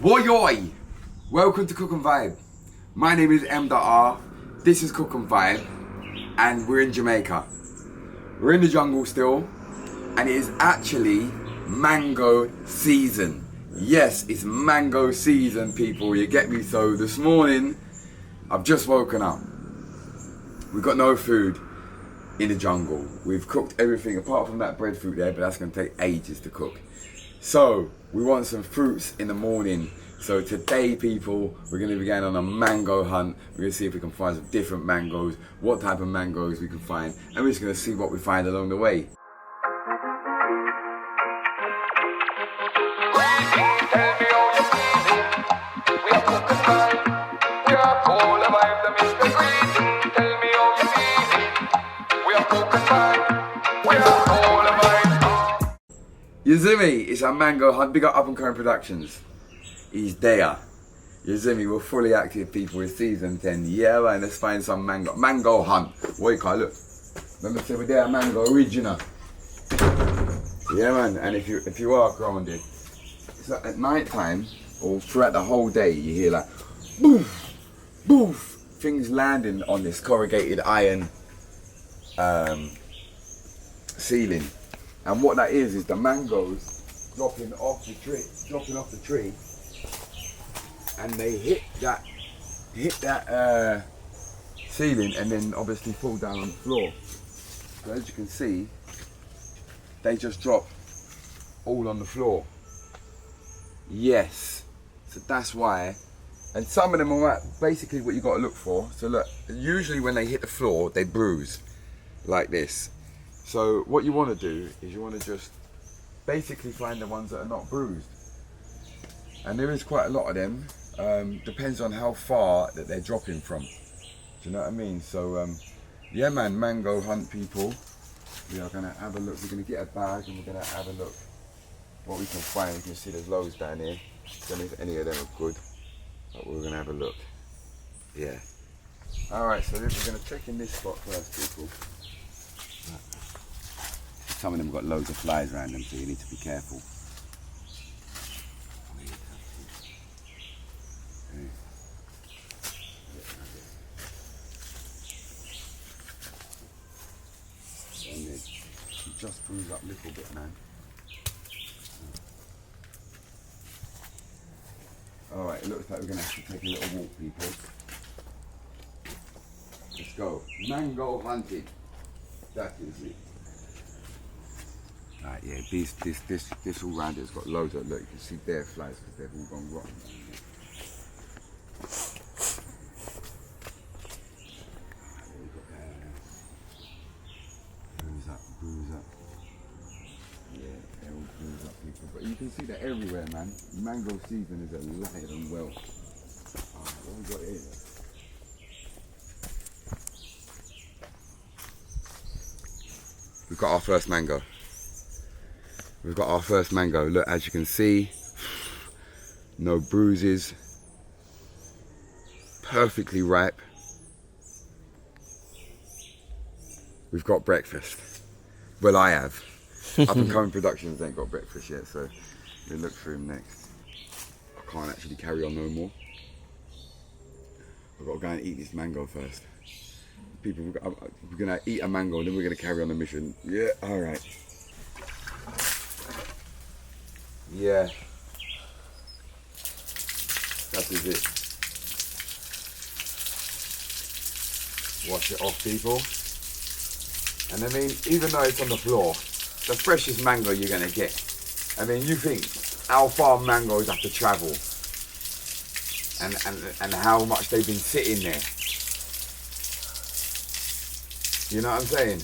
Woyoy! Welcome to Cook and Vibe. My name is M.R. This is Cook and Vibe, and we're in Jamaica. We're in the jungle still, and it is actually mango season. Yes, it's mango season, people. You get me? So this morning, I've just woken up. We've got no food in the jungle. We've cooked everything apart from that breadfruit there, but that's going to take ages to cook. So we want some fruits in the morning. So today, people, we're going to be going on a mango hunt. We're going to see if we can find some different mangoes, what type of mangoes we can find, and we're just going to see what we find along the way. Yazumi, it's a mango hunt. Big up and coming productions. He's there. Yazumi, we're fully active, people. It's season 10. Yeah, man, let's find some mango hunt. What you call it? Let me say we're there, mango original. Yeah, man. And if you are grounded, it's like at night time or throughout the whole day, you hear like boof, boof, things landing on this corrugated iron ceiling. And what that is the mangoes dropping off the tree, and they hit that ceiling and then obviously fall down on the floor. So as you can see, they just drop all on the floor. Yes, so that's why. And some of them are basically what you got to look for. So look, usually when they hit the floor, they bruise like this. So what you want to do is you want to just basically find the ones that are not bruised. And there is quite a lot of them. Depends on how far that they're dropping from. Do you know what I mean? So yeah, man, mango hunt, people. We are going to have a look. We're going to get a bag and we're going to have a look what we can find. You can see there's loads down here. Don't know if any of them are good, but we're going to have a look. Yeah. Alright, so we're going to check in this spot first, people. Some of them got loads of flies around them, so you need to be careful. Just bruise up a little bit, man. Alright, it looks like we're going to have to take a little walk, people. Let's go. Mango hunting. That is it. Right, yeah, this all round it's got loads of, look, you can see bare flies because they've all gone rotten. Bruise up. Yeah, they're all bruise up, people. But you can see that everywhere, man. Mango season is alive and well. Alright, what we got here? We've got our first mango. We've got our first mango. Look, as you can see, no bruises, perfectly ripe. We've got breakfast. Well, I have. Up and Coming Productions ain't got breakfast yet, so we'll look for him next. I can't actually carry on no more. I've got to go and eat this mango first. People, we're going to eat a mango and then we're going to carry on the mission. Yeah, alright. Yeah, that is it. Wash it off, people. And I mean, even though it's on the floor, the freshest mango you're gonna get. I mean, you think how far mangoes have to travel, and how much they've been sitting there. You know what I'm saying?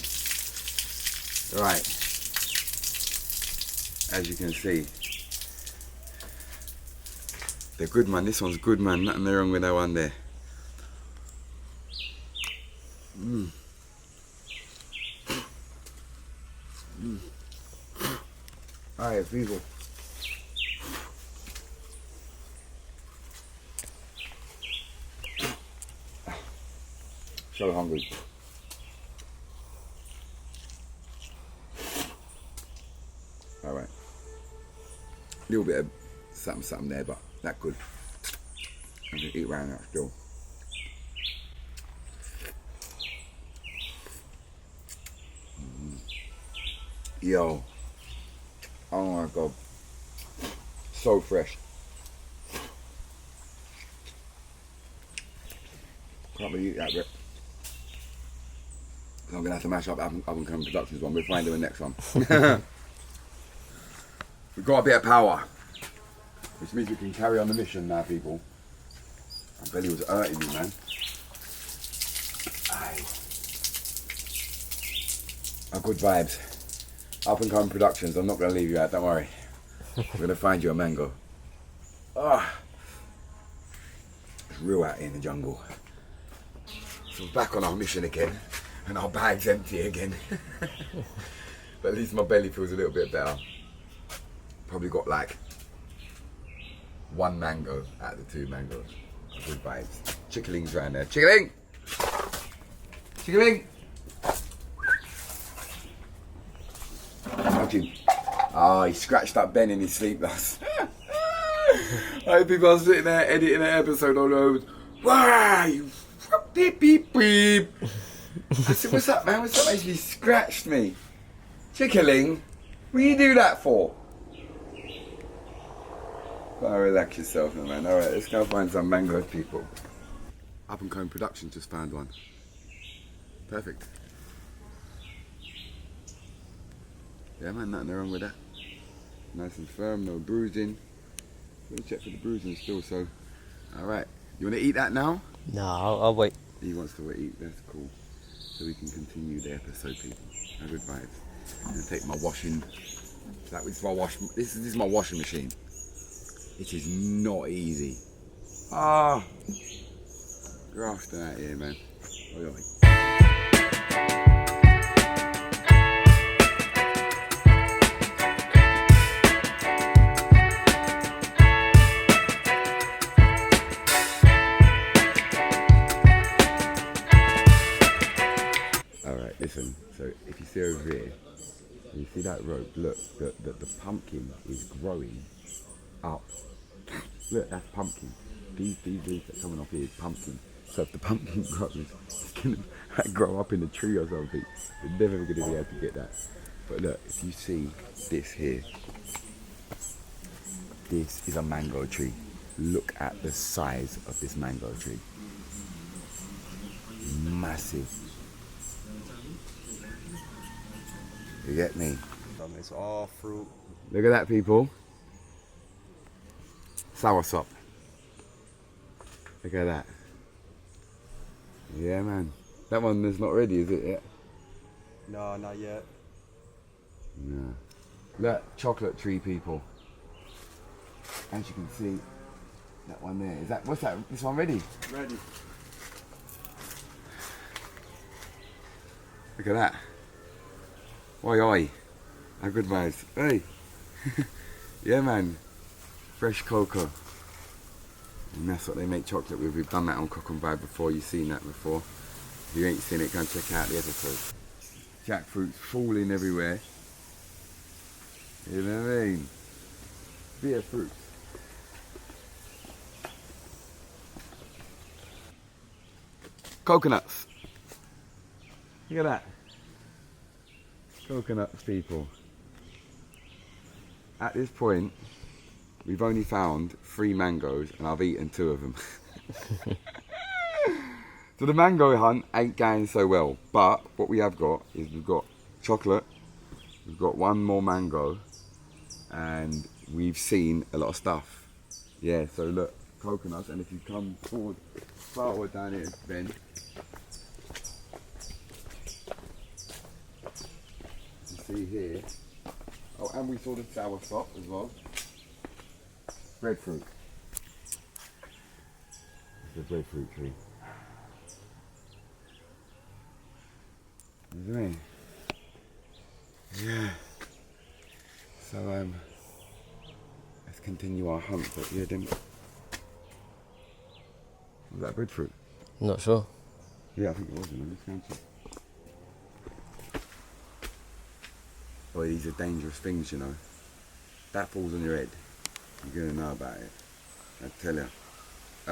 Right. As you can see. They're good, man. This one's good, man. Nothing wrong with that one there. Alright, people. So hungry. Alright. Little bit of something there, but that good. I'm gonna eat around that still. Yo, oh my god, so fresh. Can't really eat that bit. So I'm gonna have to mash up Up and Coming Productions one. We'll find the next one. We've got a bit of power, which means we can carry on the mission now, people. My belly was hurting me, man. Aye. Oh, good vibes. Up and Coming Productions. I'm not gonna leave you out. Don't worry. We're gonna find you a mango. Ah, it's real out here in the jungle. So we're back on our mission again, and our bag's empty again. But at least my belly feels a little bit better. Probably got like 1 mango out of the 2 mangoes. Good vibes. Chickling's around there. Chickling! Chickling! Watch him. Oh, he scratched up Ben in his sleep last. I people are sitting there editing an episode on those. Why? Beep beep beep. I said, what's up, man? What's up? He scratched me. Chickling, what do you do that for? Gotta relax yourself, man. Alright, let's go find some mangoes, people. Up and Coming Productions just found one. Perfect. Yeah, man, nothing wrong with that. Nice and firm, no bruising. Gotta check for the bruising still, so. Alright, you wanna eat that now? No, I'll wait. He wants to eat, that's cool. So we can continue the episode, people. Have good vibes. I'm gonna take my washing. This is my washing machine. It is not easy. Ah, grafting out here, man. Oi, oi. Alright, listen, so if you see over here, you see that rope, look, the pumpkin is growing up. Look, that's pumpkin. These leaves that are coming off here is pumpkin. So if the pumpkin grows, it's going to grow up in a tree or something. You're never going to be able to get that. But look, if you see this here, this is a mango tree. Look at the size of this mango tree. Massive. You get me? It's all fruit. Look at that, people. Soursop. Look at that. Yeah, man. That one is not ready, is it yet? No, not yet. No. Look, chocolate tree, people. As you can see, that one there. Is that, what's that? This one ready? Ready. Look at that. Oi, oi. How good vibes. Hey. Yeah, man. Fresh cocoa. And that's what they make chocolate with. We've done that on Cook and Vibe before. You've seen that before. If you ain't seen it, go and check out the episode. Jackfruit's falling everywhere. You know what I mean? Beer fruit. Coconuts. Look at that. Coconuts, people. At this point, we've only found 3 mangoes and I've eaten 2 of them. So the mango hunt ain't going so well, but what we have got is we've got chocolate, we've got 1 more mango, and we've seen a lot of stuff. Yeah, so look, coconuts, and if you come forward down here, Ben, you see here. Oh, and we saw the soursop as well. Breadfruit. It's the breadfruit tree. You know what I mean? Yeah. So let's continue our hunt. But yeah, then was that breadfruit? Not sure. Yeah, I think it was. Let's go. Boy, these are dangerous things, you know. That falls on your head, you're gonna know about it. I tell you. I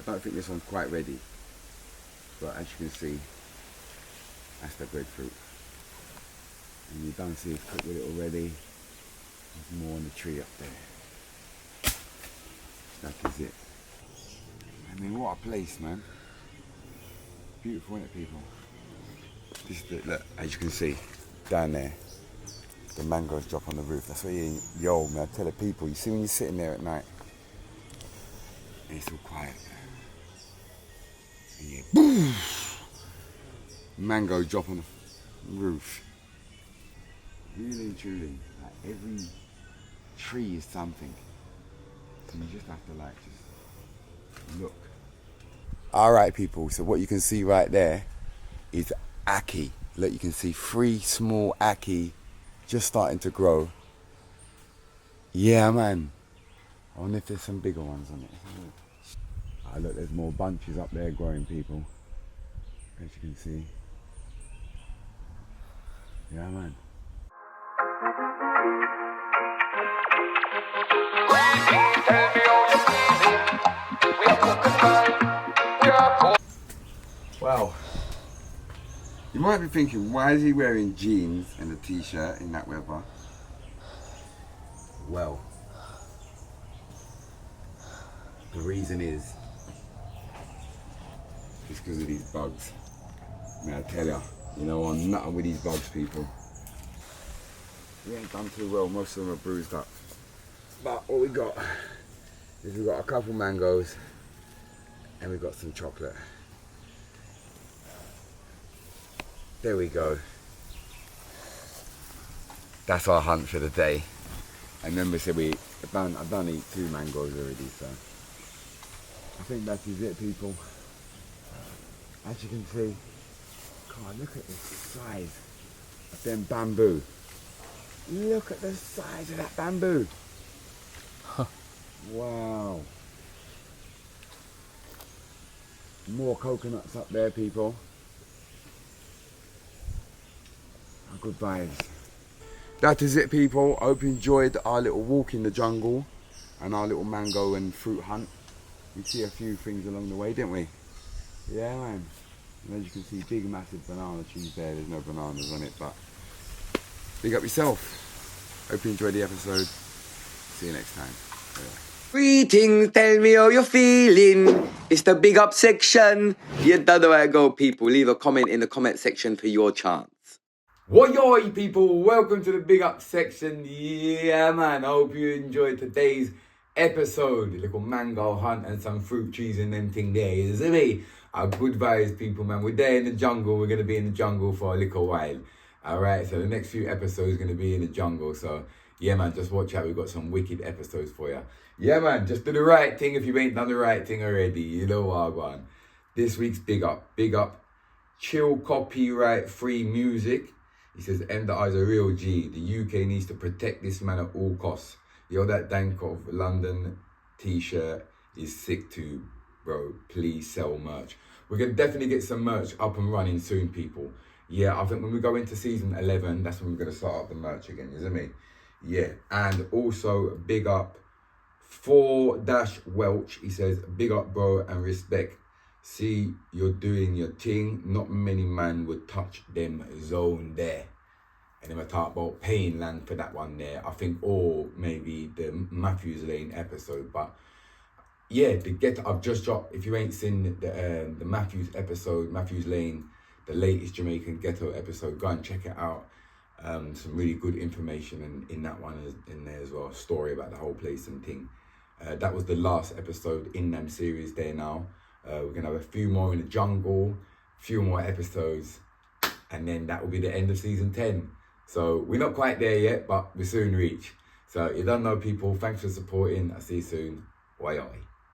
don't think this one's quite ready, but as you can see, that's the grapefruit. And you don't see it's cooked with it already. There's more on the tree up there. That is it. I mean, what a place, man. Beautiful, isn't it, people? This is the, look, as you can see, down there, the mangoes drop on the roof. That's what yo, man, I tell the people, you see when you're sitting there at night, and it's all quiet. And you boom! Mango drop on the roof. Really and truly, like every tree is something. And you just have to like, just look. All right, people, so what you can see right there is ackee. Look, you can see 3 small ackee just starting to grow. Yeah, man. I wonder if there's some bigger ones on it. Ah, look, there's more bunches up there growing, people. As you can see. Yeah, man. Wow. You might be thinking, why is he wearing jeans and a t-shirt in that weather? Well, the reason is, it's because of these bugs. May I tell ya, you know, I'm nothing with these bugs, people. We ain't done too well, most of them are bruised up. But what we got is we got a couple mangoes and we got some chocolate. There we go. That's our hunt for the day. And remember, said I've done eat 2 mangoes already, so I think that is it, people. As you can see, God, look at the size of them bamboo. Look at the size of that bamboo. Wow. More coconuts up there, people. Good vibes. That is it, people. I hope you enjoyed our little walk in the jungle and our little mango and fruit hunt. We see a few things along the way, didn't we? Yeah, man. And as you can see, big massive banana trees there. There's no bananas on it, but big up yourself. Hope you enjoyed the episode. See you next time. Bye. Greetings, tell me how you're feeling. It's the big up section. You know the way I go, people. Leave a comment in the comment section for your chance. What yo, people? Welcome to the big up section. Yeah, man. I hope you enjoyed today's episode. A little mango hunt and some fruit trees and them thing there. You see me? Our good vibes, people, man. We're there in the jungle. We're going to be in the jungle for a little while. All right. So the next few episodes are going to be in the jungle. So yeah, man. Just watch out. We've got some wicked episodes for you. Yeah, man. Just do the right thing if you ain't done the right thing already. You know what I want. This week's big up. Big up. Chill copyright free music. He says, M.I is a real G. The UK needs to protect this man at all costs. Yo, that Dank of London t-shirt is sick too, bro. Please sell merch. We're going to definitely get some merch up and running soon, people. Yeah, I think when we go into season 11, that's when we're going to start up the merch again, isn't it? Yeah, and also big up 4-Welch. He says, big up, bro, and respect. See, you're doing your thing. Not many man would touch them zone there. And then I talk about paying land for that one there. I think, or maybe the Matthews Lane episode. But yeah, I've just dropped. If you ain't seen the Matthews episode, Matthews Lane, the latest Jamaican ghetto episode, go and check it out. Some really good information in that one in there as well. Story about the whole place and thing. That was the last episode in them series there now. We're going to have a few more in the jungle, a few more episodes, and then that will be the end of season 10. So we're not quite there yet, but we soon reach. So you don't know, people, thanks for supporting. I'll see you soon. Why